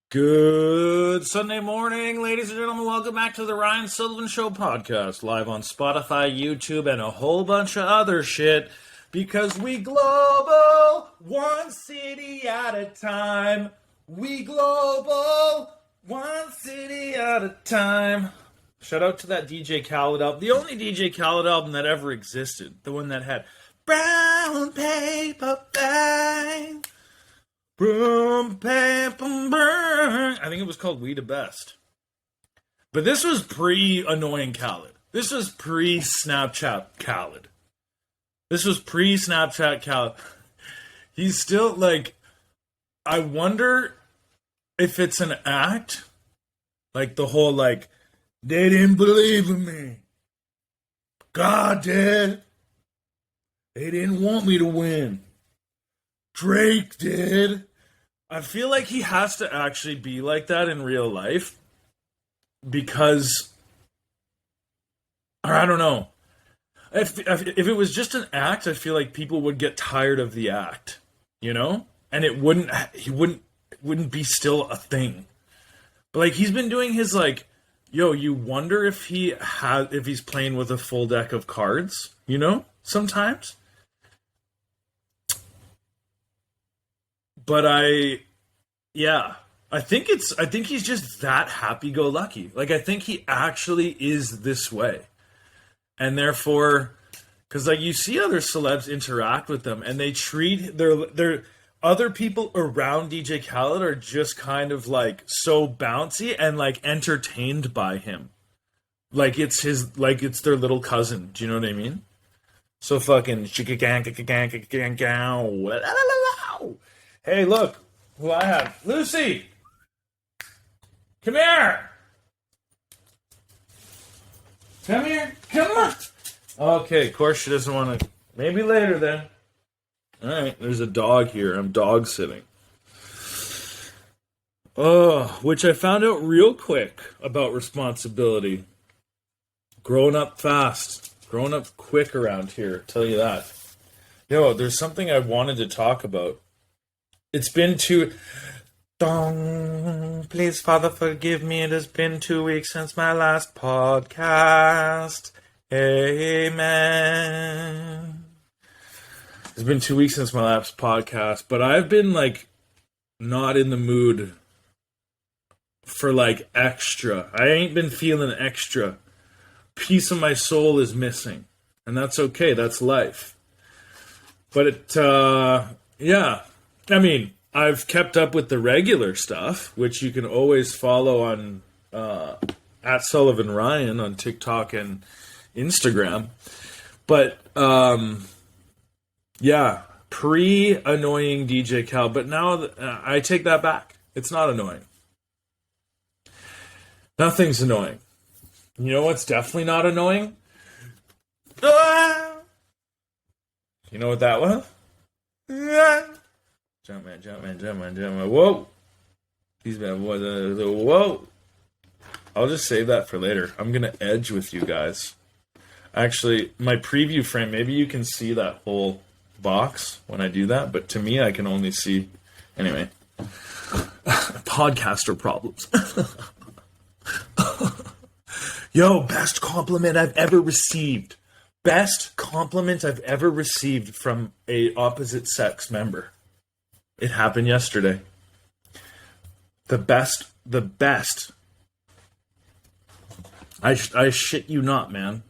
Good Sunday morning, ladies and gentlemen. Welcome back to the Ryan Sullivan Show podcast, live on Spotify, YouTube, and a whole bunch of other shit. Because we global, one city at a time. We global, one city at a time. Shout out to that DJ Khaled album. The only DJ Khaled album that ever existed. The one that had brown paper bag. Boom, pam, burn. I think it was called We the Best. But this was pre-annoying Khaled. This was pre-Snapchat Khaled. This was pre-Snapchat Khaled. He's still like, I wonder if it's an act. Like the whole like, they didn't believe in me. God did. They didn't want me to win. Drake did. I feel like he has to actually be like that in real life because, or I don't know. If it was just an act, I feel like people would get tired of the act, you know, and it wouldn't be still a thing. But like he's been doing his like, yo, you wonder if he's playing with a full deck of cards, you know, sometimes. But I think he's just that happy-go-lucky. Like, I think he actually is this way. And therefore, because, like, you see other celebs interact with them, and they treat their other people around DJ Khaled are just kind of, like, so bouncy and, like, entertained by him. Like, it's their little cousin. Do you know what I mean? So fucking... Hey, look who I have. Lucy! Come here! Come here! Come on! Okay, of course she doesn't want to... Maybe later, then. Alright, there's a dog here. I'm dog sitting. Oh, which I found out real quick about responsibility. Growing up fast. Growing up quick around here, tell you that. Yo, there's something I wanted to talk about. It's been please, Father, forgive me. It has been 2 weeks since my last podcast. Amen. It's been 2 weeks since my last podcast, but I've been, like, not in the mood for, like, extra. I ain't been feeling extra. Piece of my soul is missing, and that's okay. That's life. But yeah. I mean, I've kept up with the regular stuff, which you can always follow on at Sullivan Ryan on TikTok and Instagram. But yeah, pre-annoying DJ Cal. But now I take that back. It's not annoying. Nothing's annoying. You know what's definitely not annoying? You know what that was? Jumpman. Whoa. These bad boys. Whoa. I'll just save that for later. I'm going to edge with you guys. Actually, my preview frame, maybe you can see that whole box when I do that, but to me, I can only see... Anyway. Podcaster problems. Yo, best compliment I've ever received. Best compliment I've ever received from a opposite sex member. It happened yesterday. The best. I shit you not, man.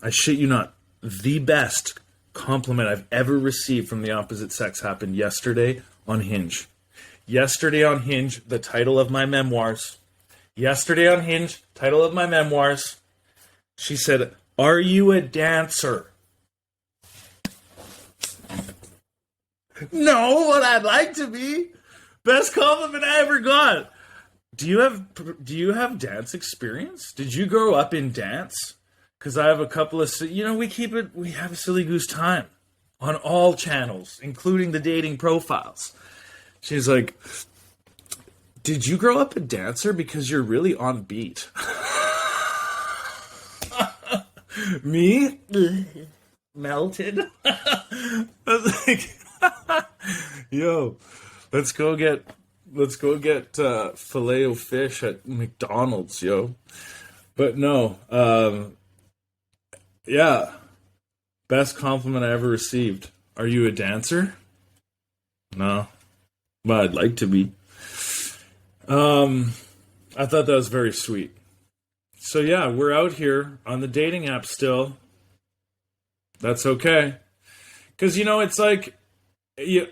I shit you not. The best compliment I've ever received from the opposite sex happened yesterday on Hinge. Yesterday on Hinge, the title of my memoirs. Yesterday on Hinge, title of my memoirs. She said, "Are you a dancer?" No, but I'd like to be. Best compliment I ever got. Do you have dance experience? Did you grow up in dance? Because I have a couple of, we have a silly goose time on all channels, including the dating profiles. She's like, did you grow up a dancer? Because you're really on beat. Me? Melted. I was like, yo, let's go get let's go get filet o fish at McDonald's, yo. But no, yeah, best compliment I ever received. Are you a dancer? No, but I'd like to be. I thought that was very sweet. So yeah, we're out here on the dating app still. That's okay. Because, it's like, you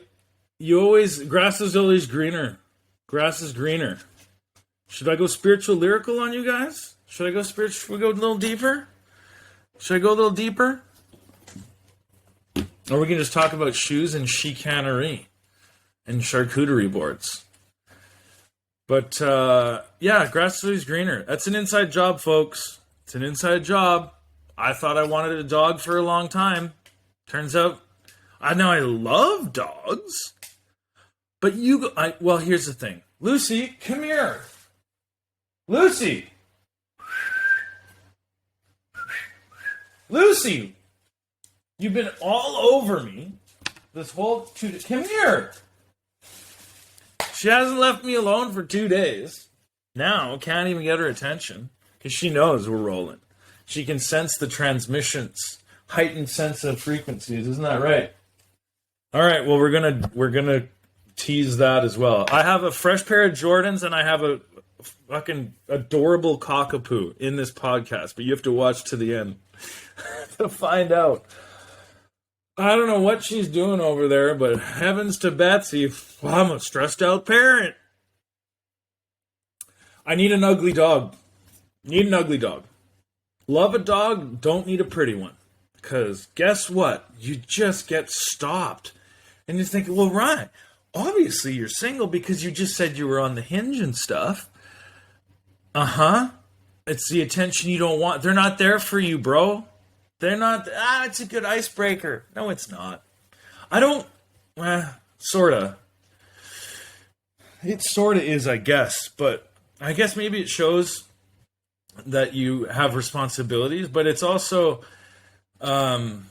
always, grass is always greener. Grass is greener. Should I go spiritual lyrical on you guys? Should I go spiritual? Should we go a little deeper? Should I go a little deeper? Or we can just talk about shoes and chicanerie and charcuterie boards. But, yeah, grass is always greener. That's an inside job, folks. It's an inside job. I thought I wanted a dog for a long time. Turns out, I love dogs. But well, here's the thing. Lucy, come here. Lucy. Lucy, you've been all over me this whole 2 days. Come here. She hasn't left me alone for 2 days. Now, can't even get her attention because she knows we're rolling. She can sense the transmissions, heightened sense of frequencies. Isn't that right? All right. Well, we're gonna tease that as well. I have a fresh pair of Jordans and I have a fucking adorable cockapoo in this podcast, but you have to watch to the end to find out. I don't know what she's doing over there, but heavens to Betsy, I'm a stressed out parent. I need an ugly dog. Love a dog, don't need a pretty one. Because guess what? You just get stopped. And you think, well, Ryan, obviously you're single because you just said you were on the Hinge and stuff. Uh-huh. It's the attention you don't want. They're not there for you, bro. They're not, it's a good icebreaker. No, it's not. Sorta. It sorta is, I guess. But I guess maybe it shows that you have responsibilities. But it's also, you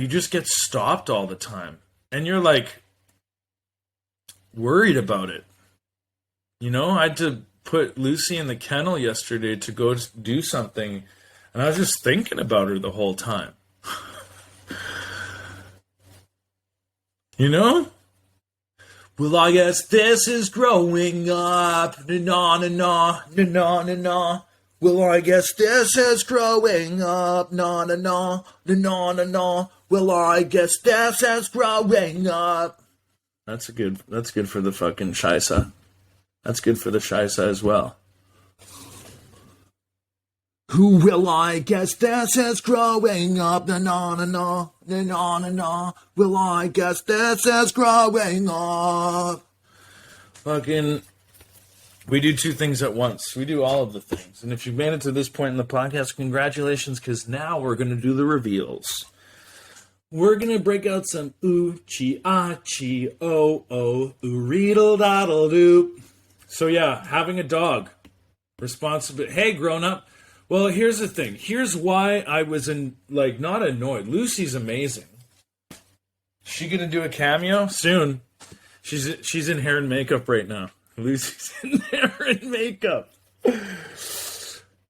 just get stopped all the time. And you're like, worried about it. I had to put Lucy in the kennel yesterday to go do something. And I was just thinking about her the whole time. Well, I guess this is growing up. Na na na na na na na. Well, I guess this is growing up. Na na na na na na na. Well, I guess this is growing up. That's good for the fucking Shisa. That's good for the Shisa as well. Who will I guess this is growing up? Na na na na na na na na. Will I guess this is growing up? Fucking, we do two things at once. We do all of the things. And if you've made it to this point in the podcast, congratulations, because now we're going to do the reveals. We're going to break out some ooh, chi, ah, chi, oh, oh, ooh, reedle, doddle, doo. So yeah, having a dog. Responsibility. Hey, grown up. Well, here's the thing. Here's why I was not annoyed. Lucy's amazing. She gonna do a cameo soon? She's in hair and makeup right now. Lucy's in hair and makeup.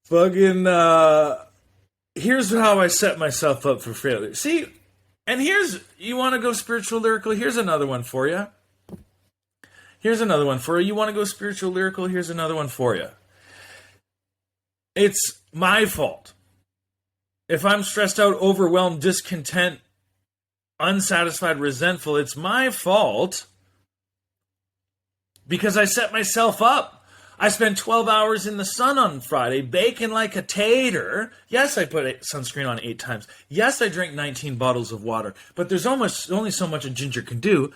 Fucking, here's how I set myself up for failure. See, and you want to go spiritual lyrical? Here's another one for you. You want to go spiritual lyrical? Here's another one for you. It's my fault. If I'm stressed out, overwhelmed, discontent, unsatisfied, resentful, it's my fault because I set myself up. I spent 12 hours in the sun on Friday, baking like a tater. Yes, I put sunscreen on 8 times. Yes, I drank 19 bottles of water. But there's only so much a ginger can do.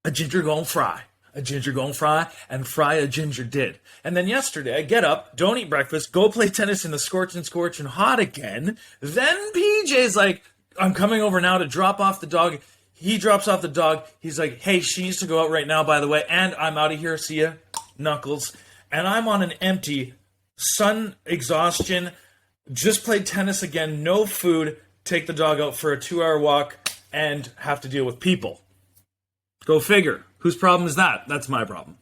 A ginger gon' fry. A ginger gon' fry, and fry a ginger did. And then yesterday, I get up, don't eat breakfast, go play tennis in the scorching hot again. Then PJ's like, I'm coming over now to drop off the dog. He drops off the dog. He's like, hey, she needs to go out right now, by the way, and I'm out of here. See ya, Knuckles. And I'm on an empty, sun exhaustion, just played tennis again, no food, take the dog out for a 2-hour walk, and have to deal with people. Go figure. Whose problem is that? That's my problem.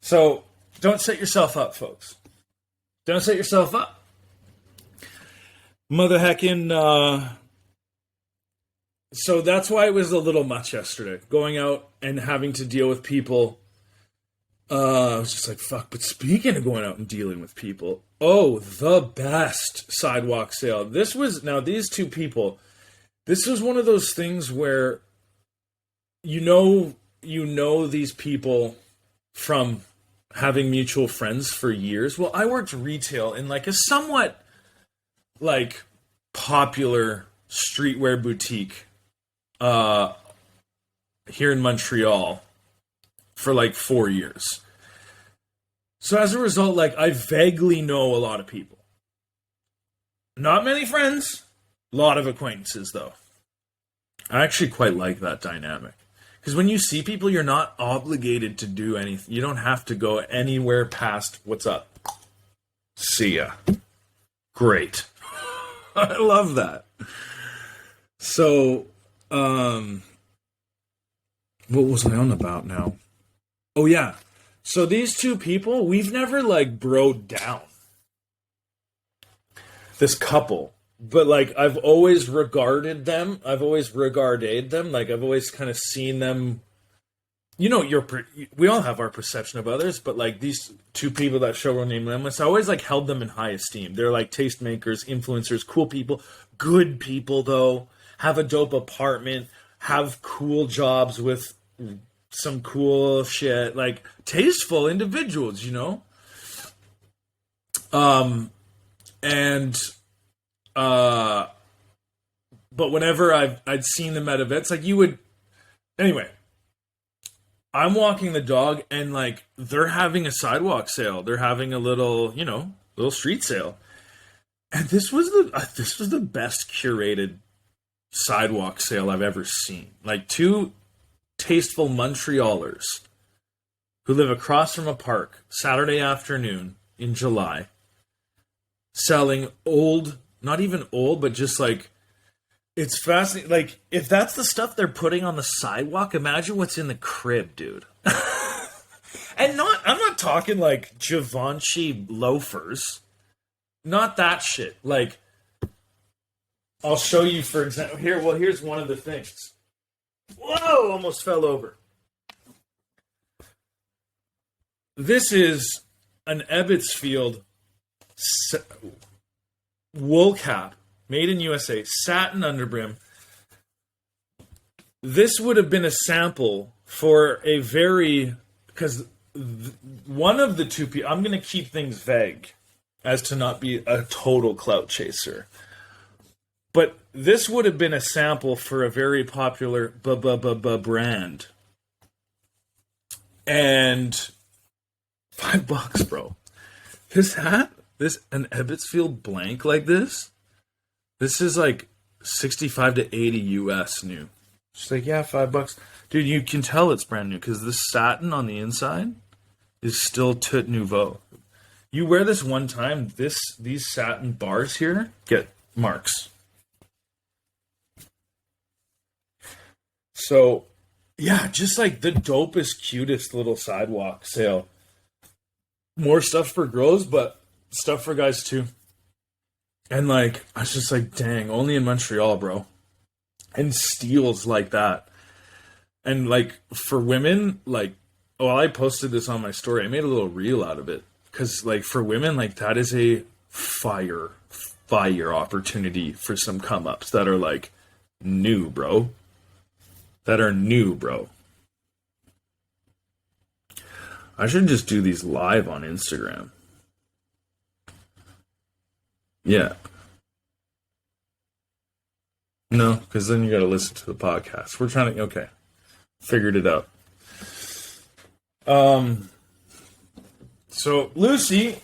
So don't set yourself up, folks. Don't set yourself up. Mother heckin', so that's why it was a little much yesterday. Going out and having to deal with people. I was just like, fuck. But speaking of going out and dealing with people, the best sidewalk sale. These two people, this was one of those things where you know these people from having mutual friends for years. Well, I worked retail in like a somewhat like popular streetwear boutique here in Montreal for like 4 years. So as a result, like I vaguely know a lot of people. Not many friends, a lot of acquaintances though. I actually quite like that dynamic. Because when you see people, you're not obligated to do anything. You don't have to go anywhere past what's up. See ya. Great. I love that. So, what was I on about now? Oh, yeah. So these two people, we've never, like, broed down. This couple. But, like, I've always regarded them. Like, I've always kind of seen them. You know, we all have our perception of others, but, like, these two people that show real name nameless, I always, like, held them in high esteem. They're, like, tastemakers, influencers, cool people. Good people, though. Have a dope apartment. Have cool jobs with some cool shit. Like, tasteful individuals, you know? But whenever I'd seen them at events, like you would, anyway, I'm walking the dog and like, they're having a sidewalk sale. They're having a little street sale. And this was the best curated sidewalk sale I've ever seen. Like two tasteful Montrealers who live across from a park, Saturday afternoon in July, selling old, not even old, but just like, it's fascinating. Like, if that's the stuff they're putting on the sidewalk, imagine what's in the crib, dude. And I'm not talking like Givenchy loafers. Not that shit. Like, I'll show you, for example, here's one of the things. Whoa, almost fell over. This is an Ebbetsfield wool cap, made in USA, satin underbrim. This would have been a sample for a because one of the two people, I'm going to keep things vague as to not be a total clout chaser. But this would have been a sample for a very popular brand. And $5, bro. This hat, an Ebbetsfield blank like this is like 65 to 80 US new. She's like, yeah, $5. Dude, you can tell it's brand new because this satin on the inside is still tout nouveau. You wear this one time, these satin bars here get marks. So, yeah, just like the dopest, cutest little sidewalk sale. More stuff for girls, but stuff for guys too. And like, I was just like, dang, only in Montreal, bro. And steals like that. And like, for women, like, I posted this on my story. I made a little reel out of it. Because like, for women, like, that is a fire opportunity for some come-ups that are like, new, bro. I should just do these live on Instagram. Yeah. No, because then you got to listen to the podcast. We're trying to, okay. Figured it out. So, Lucy,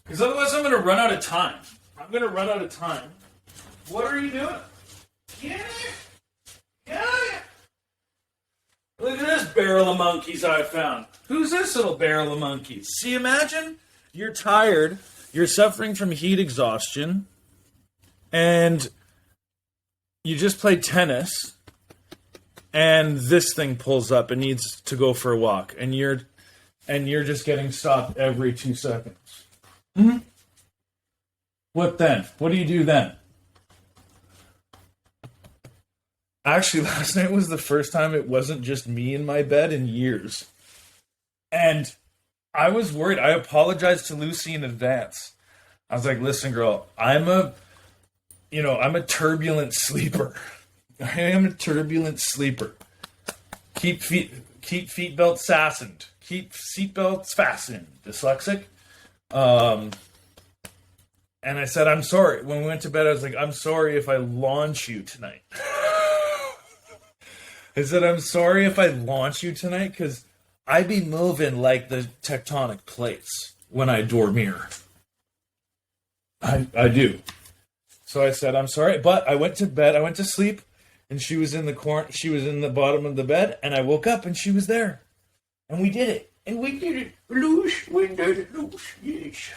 because otherwise I'm going to run out of time. What are you doing? Yeah. Look at this barrel of monkeys I found. Who's this little barrel of monkeys? See, imagine you're tired, you're suffering from heat exhaustion, and you just played tennis, and this thing pulls up and needs to go for a walk, and you're just getting stopped every 2 seconds. What then? What do you do then? Actually, last night was the first time it wasn't just me in my bed in years. And I was worried. I apologized to Lucy in advance. I was like, listen, girl, I'm a turbulent sleeper. I am a turbulent sleeper. Keep feet belts fastened. Keep seat belts fastened. Dyslexic. And I said, I'm sorry. When we went to bed, I was like, I'm sorry if I launch you tonight. I said, I'm sorry if I launch you tonight, because I be moving like the tectonic plates when I dormir. I do. So I said, I'm sorry, but I went to bed, I went to sleep, and she was in the corner, she was in the bottom of the bed, and I woke up and she was there. And we did it. And we did it. We did it. Yes.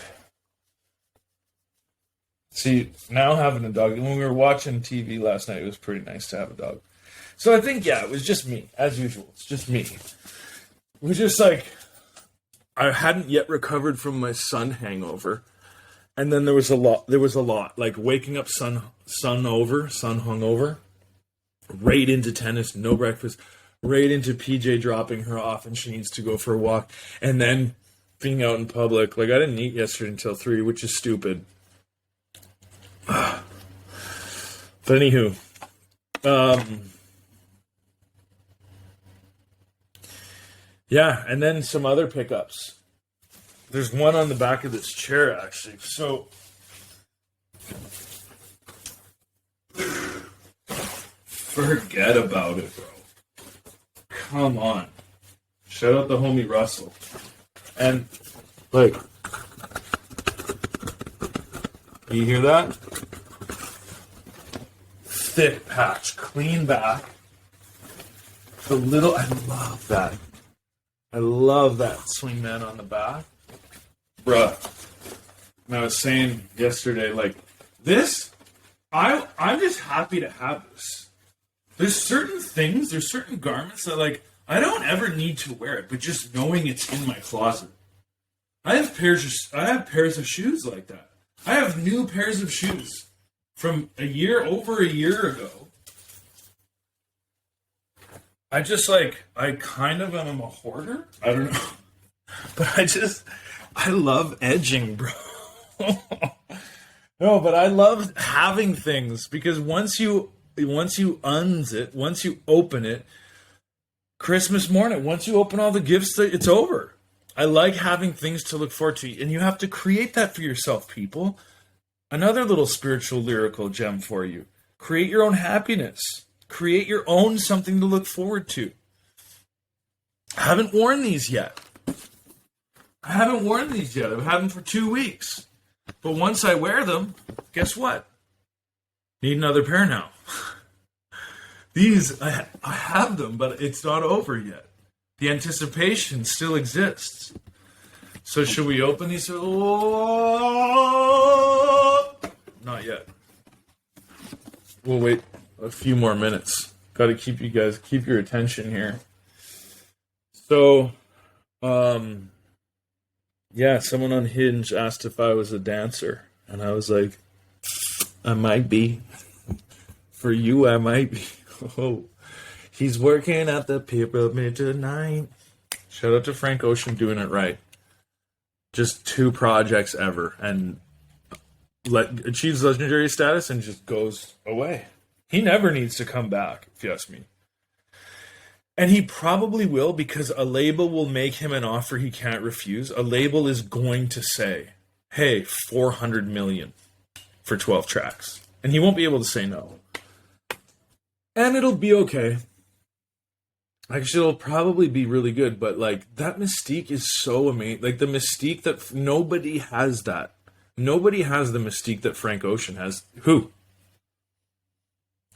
See, now having a dog, when we were watching TV last night, it was pretty nice to have a dog. So I think, yeah, it was just me, as usual. It's just me. It was just like, I hadn't yet recovered from my sun hangover. And then there was a lot, like waking up sun hungover, right into tennis, no breakfast, right into PJ dropping her off and she needs to go for a walk. And then being out in public. Like, I didn't eat yesterday until 3, which is stupid. But anywho, yeah, and then some other pickups. There's one on the back of this chair, actually. So, forget about it, bro. Come on. Shout out the homie Russell. And, like, you hear that? Thick patch, clean back. I love that. I love that swingman on the back. Bruh. And I was saying yesterday, like, this, I'm just happy to have this. There's certain garments that, like, I don't ever need to wear it, but just knowing it's in my closet. I have pairs of shoes like that. I have new pairs of shoes from over a year ago. I kind of am a hoarder. I don't know. But I love edging, bro. No, but I love having things because once you open it, Christmas morning, once you open all the gifts, it's over. I like having things to look forward to, and you have to create that for yourself, people. Another little spiritual lyrical gem for you. Create your own happiness. Create your own something to look forward to. I haven't worn these yet. I've had them for 2 weeks. But once I wear them, guess what? Need another pair now. These, I have them, but it's not over yet. The anticipation still exists. So should we open these? Oh! Not yet. We'll wait a few more minutes. Got to keep your attention here. So, yeah, someone on Hinge asked if I was a dancer. And I was like, I might be. For you, I might be. Oh, he's working at the pyramid tonight. Shout out to Frank Ocean doing it right. Just 2 projects ever. And achieves legendary status and just goes away. He never needs to come back, if you ask me. And he probably will, because a label will make him an offer he can't refuse. A label is going to say, hey, $400 million for 12 tracks. And he won't be able to say no. And it'll be okay. Actually, it'll probably be really good, but, like, that mystique is so amazing. Like, the mystique that nobody has that. Nobody has the mystique that Frank Ocean has. Who?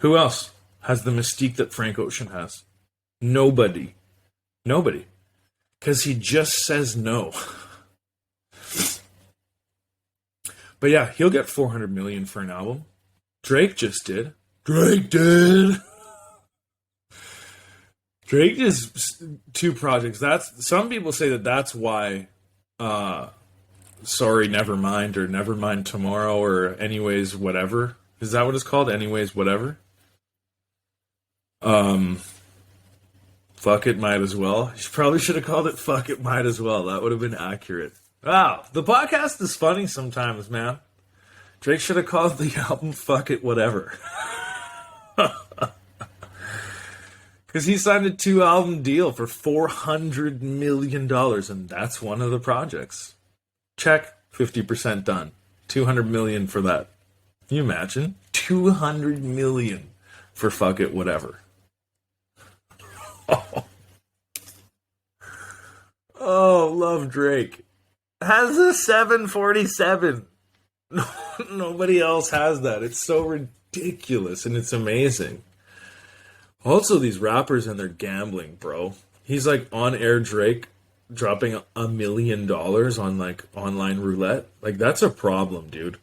Who else has the mystique that Frank Ocean has? Nobody. Because he just says no. But yeah, he'll get $400 million for an album. Drake just did. Drake is 2 projects. That's some people say that's why Sorry Nevermind or Nevermind Tomorrow or Anyways Whatever. Is that what it's called? Anyways Whatever? Fuck It Might As Well. You probably should have called it Fuck It Might As Well. That would have been accurate. Wow, the podcast is funny sometimes, man. Drake should have called the album Fuck It Whatever. Because he signed a 2-album deal for $400 million, and that's one of the projects. Check, 50% done. $200 million for that. Can you imagine? $200 million for Fuck It Whatever. Oh, love Drake. Has a 747. Nobody else has that. It's so ridiculous, and it's amazing. Also, these rappers and their gambling, bro. He's like on air Drake dropping $1 million on like online roulette. Like, that's a problem, dude.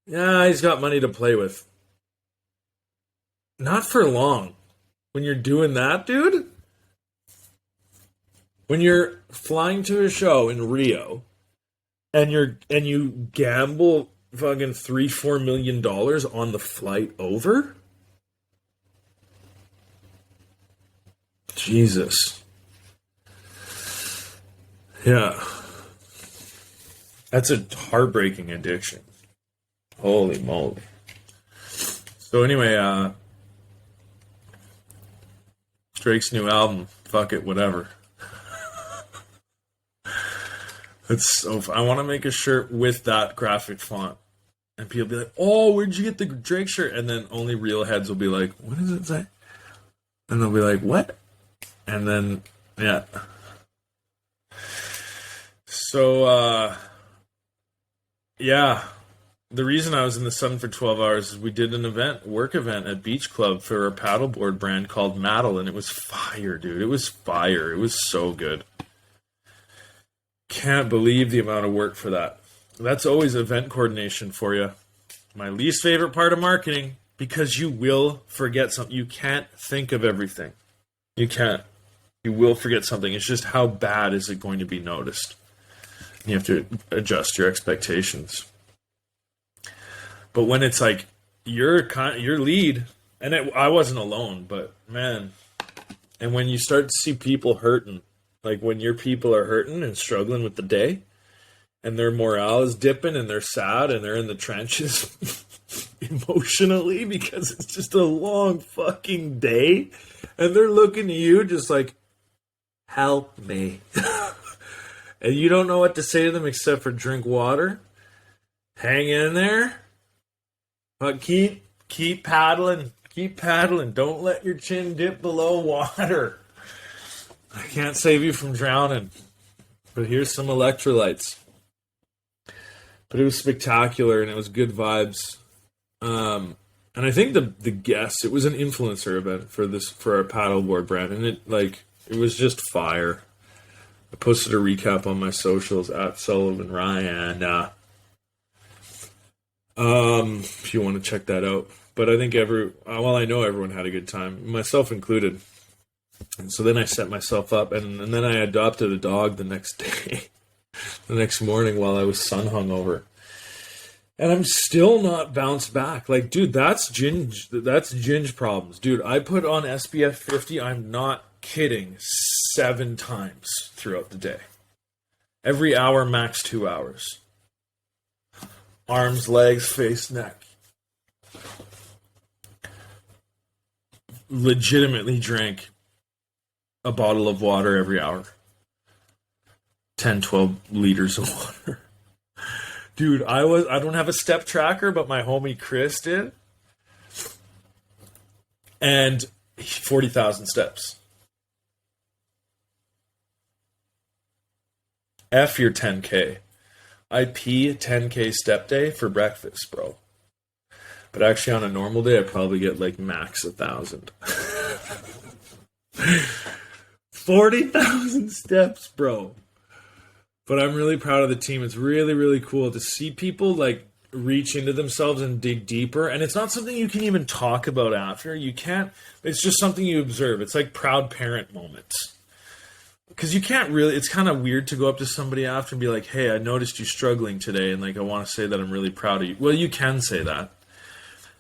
Yeah, he's got money to play with. Not for long. When you're doing that, dude. When you're flying to a show in Rio and you gamble fucking $3-4 million on the flight over. Jesus. Yeah. That's a heartbreaking addiction. Holy moly. So anyway, Drake's new album, Fuck It Whatever. It's so I want to make a shirt with that graphic font. And people be like, oh, where'd you get the Drake shirt? And then only real heads will be like, what does it say? And they'll be like, what? And then, yeah. So, yeah. The reason I was in the sun for 12 hours is we did an work event at Beach Club for a paddleboard brand called Maddle, and it was fire, dude. It was fire. It was so good. Can't believe the amount of work for that. That's always event coordination for you. My least favorite part of marketing, because you will forget something. You can't think of everything. You can't. You will forget something. It's just how bad is it going to be noticed? You have to adjust your expectations. But when it's like your lead, and I wasn't alone, but man, and when you start to see people hurting, like when your people are hurting and struggling with the day, and their morale is dipping, and they're sad, and they're in the trenches emotionally because it's just a long fucking day, and they're looking to you just like, help me. And you don't know what to say to them except for drink water, hang in there, but keep paddling, don't let your chin dip below water. I can't save you from drowning, but here's some electrolytes. But it was spectacular, and it was good vibes. And I think the guests, it was an influencer event for our paddleboard brand, and it was just fire. I posted a recap on my socials at Sullivan Ryan. If you want to check that out. But I think I know everyone had a good time, myself included. And so then I set myself up, and then I adopted a dog the next day, the next morning while I was sun hungover. And I'm still not bounced back. Like, dude, that's ginge problems. Dude, I put on SPF 50, I'm not kidding, 7 times throughout the day. Every hour, max 2 hours. Arms, legs, face, neck. Legitimately drank a bottle of water every hour. 10, 12 liters of water. Dude, I don't have a step tracker, but my homie Chris did. And 40,000 steps. F your 10K. I pee 10K step day for breakfast, bro. But actually on a normal day, I probably get like max 1,000. 40,000 steps, bro. But I'm really proud of the team. It's really, really cool to see people like reach into themselves and dig deeper. And it's not something you can even talk about after. You can't, it's just something you observe. It's like proud parent moments. Because you can't really, it's kind of weird to go up to somebody after and be like, hey, I noticed you struggling today, and like, I want to say that I'm really proud of you. Well, you can say that.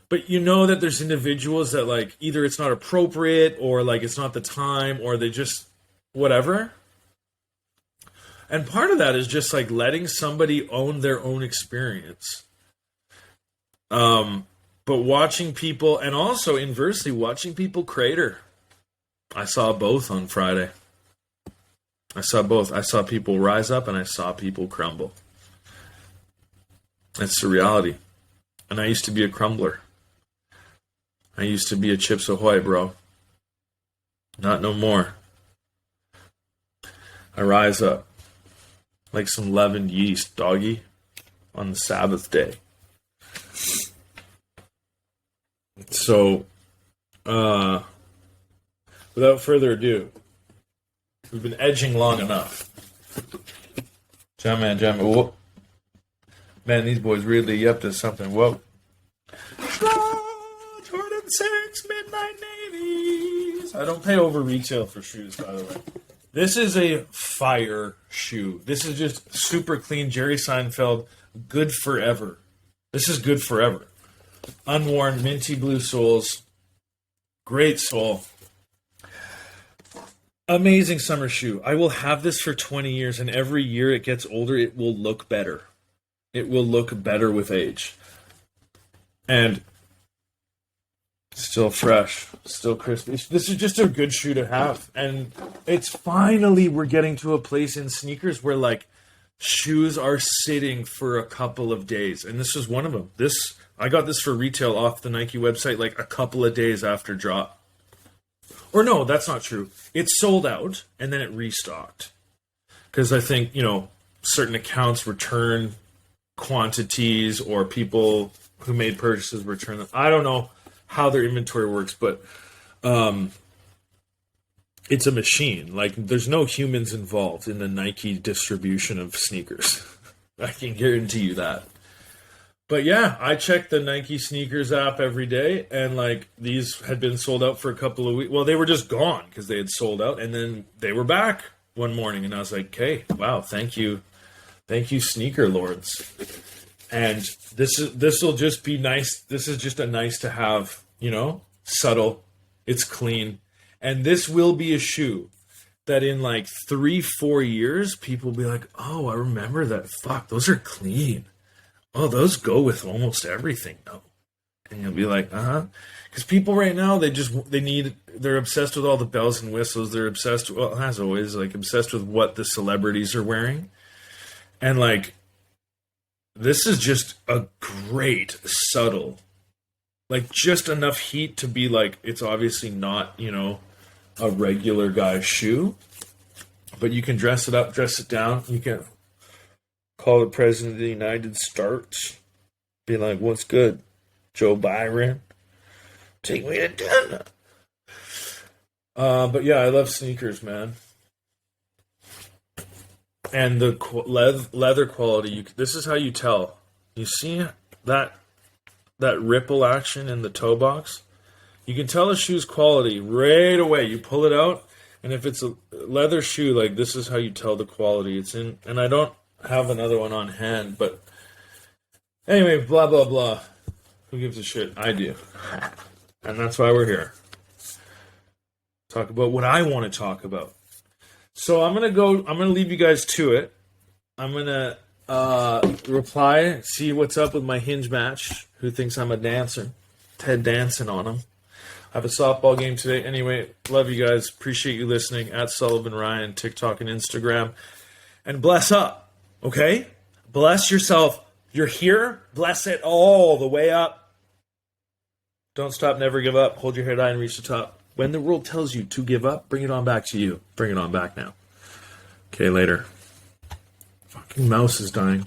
But you know that there's individuals that like, either it's not appropriate, or like it's not the time, or they just, whatever. And part of that is just like letting somebody own their own experience. But watching people, and also inversely, watching people crater. I saw both on Friday. I saw both. I saw people rise up and I saw people crumble. That's the reality. And I used to be a crumbler. I used to be a Chips Ahoy, bro. Not no more. I rise up like some leavened yeast, doggy, on the Sabbath day. So, without further ado, we've been edging long enough. Jam man. Whoa. Man, these boys really up to something. Whoa. Jordan 6 Midnight Navies. I don't pay over retail for shoes, by the way. This is a fire shoe. This is just super clean. Jerry Seinfeld, good forever. This is good forever. Unworn, minty blue soles. Great sole. Amazing summer shoe. I will have this for 20 years, and every year it gets older, it will look better. It will look better with age. And still fresh, still crispy. This is just a good shoe to have. And it's finally, we're getting to a place in sneakers where like shoes are sitting for a couple of days. And this is one of them. I got this for retail off the Nike website like a couple of days after drop. Or no, that's not true. It sold out and then it restocked. Because I think, certain accounts return quantities, or people who made purchases return them. I don't know how their inventory works, but it's a machine. Like, there's no humans involved in the Nike distribution of sneakers. I can guarantee you that. But yeah, I check the Nike sneakers app every day, and like, these had been sold out for a couple of weeks. Well, they were just gone because they had sold out, and then they were back one morning, and I was like, "Okay, wow, thank you, sneaker lords." And this will just be nice. This is just a nice to have, subtle. It's clean, and this will be a shoe that in like 3-4 years, people will be like, "Oh, I remember that. Fuck, those are clean. Oh, those go with almost everything though." And you'll be like, because people right now, they're obsessed with all the bells and whistles. They're obsessed, well, as always, like obsessed with what the celebrities are wearing. And like, this is just a great, subtle, like just enough heat to be like, it's obviously not, a regular guy's shoe, but you can dress it up, dress it down. You can call the President of the United States, be like, "What's good, Joe Byron? Take me to dinner." But yeah, I love sneakers, man. And the leather quality, this is how you tell. You see that ripple action in the toe box? You can tell a shoe's quality right away. You pull it out, and if it's a leather shoe, like, this is how you tell the quality. It's in, and I don't have another one on hand, but anyway, blah, blah, blah. Who gives a shit? I do. And that's why we're here. Talk about what I want to talk about. So I'm going to leave you guys to it. I'm going to reply, see what's up with my Hinge match, who thinks I'm a dancer. Ted dancing on him. I have a softball game today. Anyway, love you guys. Appreciate you listening. At Sullivan Ryan, TikTok and Instagram. And bless up, okay? Bless yourself. You're here. Bless it all the way up. Don't stop, never give up. Hold your head high and reach the top. When the world tells you to give up, bring it on back to you. Bring it on back now. Okay, later. Fucking mouse is dying.